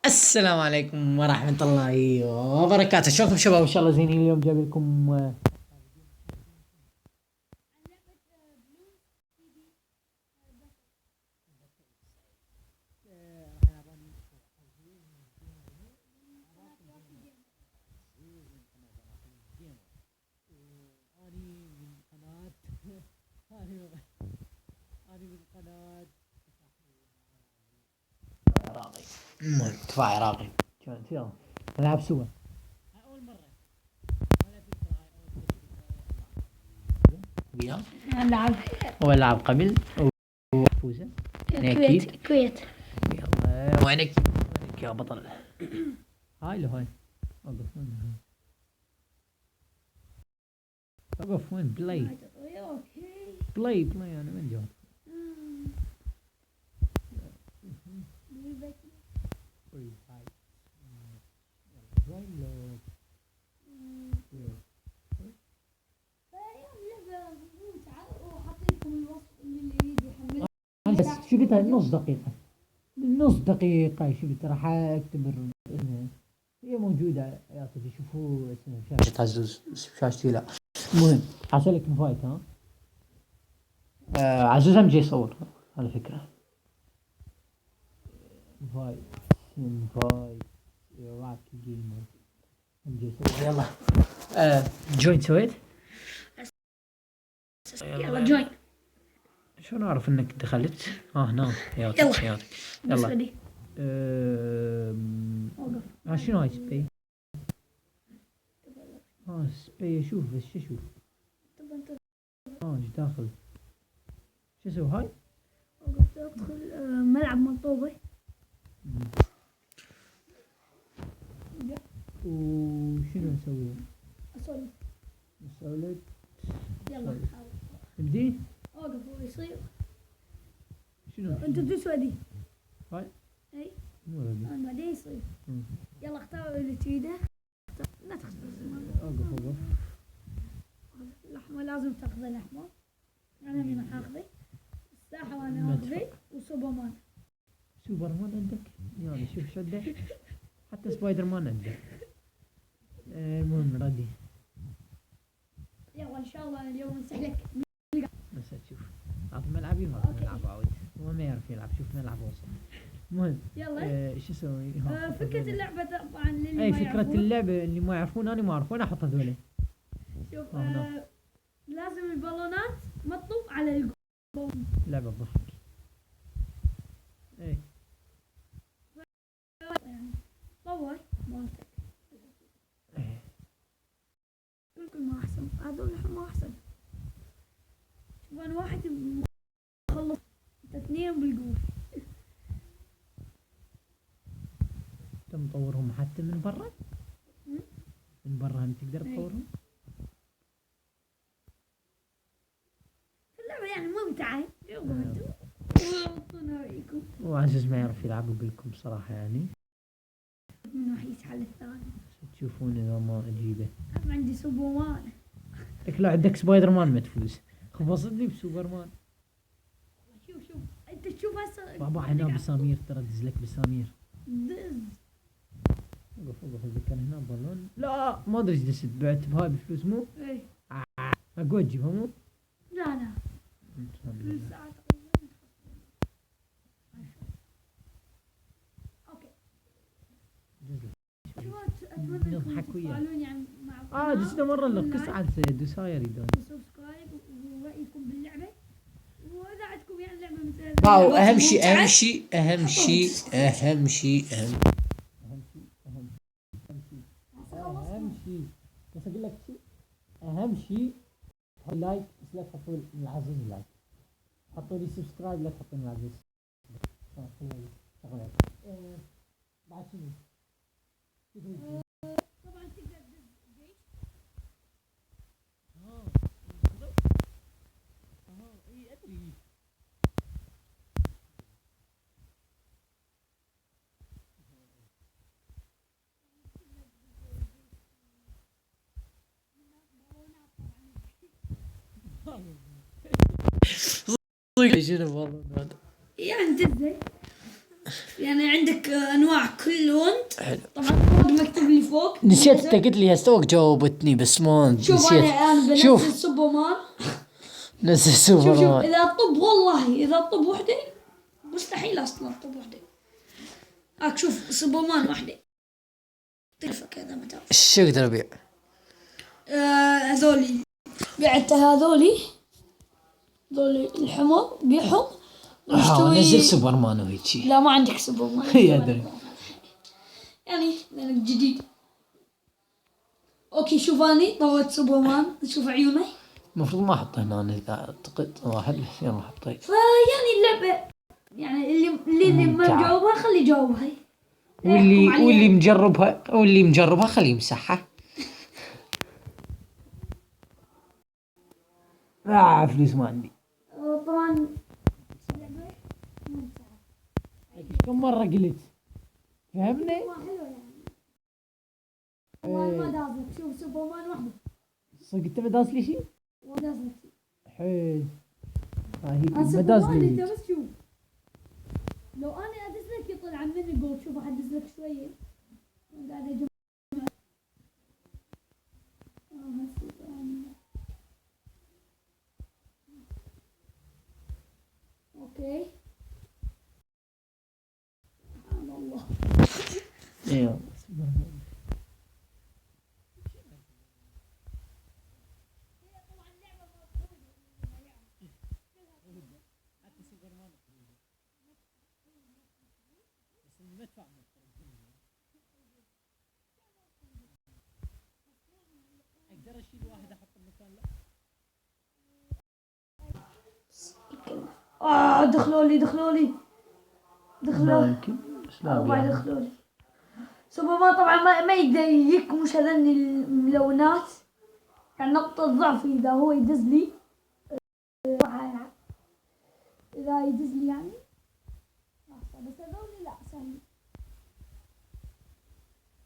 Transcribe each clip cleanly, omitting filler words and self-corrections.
السلام عليكم ورحمة الله وبركاته. شلونكم شباب؟ ان شاء الله زينين. اليوم جايب لكم عراقي. المهم دفاع عراقي كانت يلا نلعب سوا. وياه نلعب هو لعب قبل وفوزه يعني اكيد. كويت. يلا وينك يا بطل. هاي لو هاي وقف وين هاي؟ وقف وين؟ بلاي انا وين جواب؟ جوين لو بس شو قلت هاي نص دقيقة شو قلت راح اكتب اسمها. هي موجودة يا اخي شوفوا اسمها شاشة عزوز شاشتي لا. المهم حاسة لك انفايت ها. عزوز هم جاي يصور على فكرة. انفايت راكي جيمر هم جاي يصور. يلا جوين سويت. يلا جوين. شلون اعرف انك دخلت؟ هنا يلا يلا. يلا. وقف. شنو هاي سبي؟ سبي اشوف بس شو اشوف؟ ايش داخل؟ شو اسوي هاي؟ وقف ادخل ملعب مطوبة. وشنو اسوي؟ اسولف. يلا حاول. نبدي؟ اوقف هو يصير. شنو؟ انت تسوى دي. هاي؟ اي. مو ردي. بعدين يصير. يلا اختار اللي تريده. لا تختار اوقف. الأحمر لازم تاخذه الأحمر. أنا من حاخذه. الساحة وأنا أخذه وسوبرمان. سوبرمان عندك؟ يلا شوف شو عندك. حتى سبايدر مان عندك. المهم ردي. يلا إن شاء الله اليوم نسحلك. بس تشوف هذا ملعبي وهذا ملعب عود. هو ما يعرف يلعب. شوف ملعب وسط. المهم يلا. شو اسوي؟ فكرة اللعبة طبعا للي اي ما فكرة يعرفون. اللعبة اللي ما يعرفون انا ما اعرف وين احط هذول. شوف لازم البالونات مطلوب على الجول. لعبة ضحك. اي يعني طور مالتك. كل ما أحسن هذول ما أحسن. شوف أنا واحد مخلص اثنين بالجول. تم تطورهم حتى من برا. من برا هم تقدر تطورهم. اللعبة يعني ممتعة. وأعطونا رأيكم. وعزيز ما يعرف يلعب اقول لكم بصراحة يعني. من راح يسحل الثاني. تشوفون اذا ما اجيبه. أنا عندي سوبرمان. لك لا عندك سبايدر مان ما تفوز. خبصتني بسوبرمان. شوف انت تشوف هسه. بابا هنا بسامير ترى دز لك بسامير. دز. وقف اذا كان هنا بالون. لا ما ادري ايش دزت بعت بهاي بفلوس مو؟ ايه. اقول تجيبها مو؟ لا. فلوس ساعة تقريبا. اوكي. اتمنى انكم تفعلون يعني مع دزنا مرة لك كسعة دساير يدون. سبسكرايب ورأيكم باللعبة. واذا عندكم يعني لعبة مثل واو اهم شيء بس اقول لك شيء اهم شيء. لايك بس لا تحطوا العزيز لايك. حطوا لي سبسكرايب لا تحطوا لي العزيز. شغلات بعد شنو؟ طبعا تقدر تدز جيش. اي ادري. شنو والله هذا؟ يعني دزه. يعني عندك انواع كل لون. حلو. طبعا المكتوب اللي فوق نسيت انت قلت لي هسه جاوبتني بس ما شوف نسيت. انا بنزل شوف سوبرمان. نزل شوف سوبرمان. اذا طب والله اذا طب وحده مستحيل اصلا طب وحده. هاك شوف سوبرمان وحده تعرفه كذا ما تعرف. ايش اقدر ابيع؟ هذولي بعت هذولي الحمر بيعهم نزل سوبرمان وهيجي. لا ما عندك سوبرمان. يدري. يعني لانك جديد. اوكي شوف اني طويت سوبرمان شوف عيونه. المفروض ما احطه هنا اذا اعتقد واحد يلا حطيه. فيعني اللعبة يعني اللي ما جاوبها خليه يجاوبها. واللي مجربها خليه يمسحها. فلوس ما عندي. طبعا كم مرة قلت فهمني؟ حلو يعني ما دازت. شوف سوبرمان وحده صدق انت ما داز لي شيء؟ ما دازت. حلو. هي ما سوبرمان داز انت لي. بس شوف لو انا ادز لك يطلع مني جول. شوف احدز لك شويه قاعد اجمع. اوكي سبحان الله. ايوه اقدر اشيل واحد احطه مكان لا. دخلوا لي شلون دخلوا لي. سوبرمان طبعا ما يقدر يكمش هذني الملونات. يعني نقطة ضعف إذا هو يدز لي إذا يدز لي يعني بس هذول لا سهل.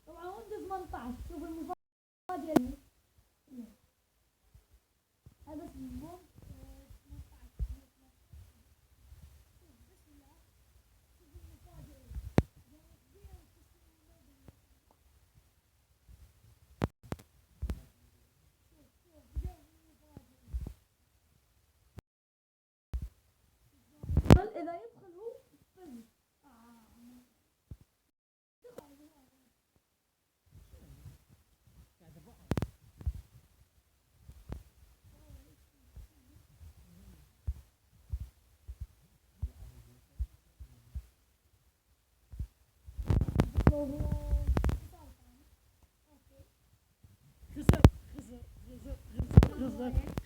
طبعا ويندوز 18 شوف المفاجأة هذا اسمه إذا يدخل هو فز.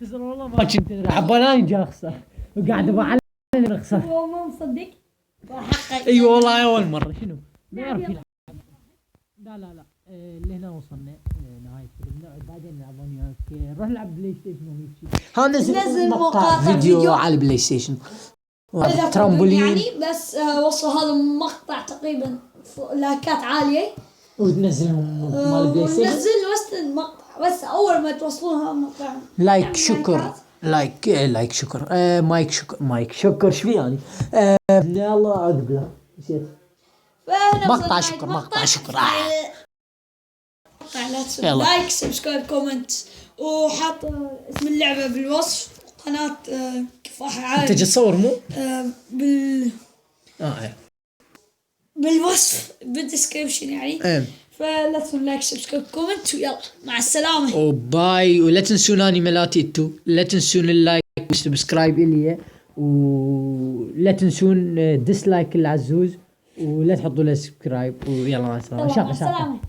خسر والله ما كنت العب ولا اني اخسر وقاعد بعلم اخسر. هو ما مصدق اي والله اول مره شنو ما يعرف يلعب. لا اللي هنا وصلنا نهايه فيلمنا بعدين نلعب انا وياك. نروح نلعب بلاي ستيشن وهيك. ها نزل مقطع فيديو فيديو على البلاي ستيشن ترامبولين يعني بس وصل هذا المقطع تقريبا لايكات عالية وتنزلهم مال البلاي ستيشن. ونزل وسط المقطع بس اول ما توصلونها مقطع لايك شكر لايك شكر مايك شكر ايش في يعني يلا اعوذ بالله نسيت. مقطع شكر لا تنسوا لايك سبسكرايب كومنت وحط اسم اللعبة بالوصف. قناة كفاح عالم. انت تصور مو؟ بالوصف بالديسكريبشن يعني. فلا تنسوا لايك سبسكرايب كومنت ويلا مع السلامة وباي. ولا تنسون اني ملاتي انتو لا تنسون اللايك والسبسكرايب الي ولا تنسون ديسلايك العزوز ولا تحطوا له سبسكرايب ويلا مع السلامة. مع السلامة.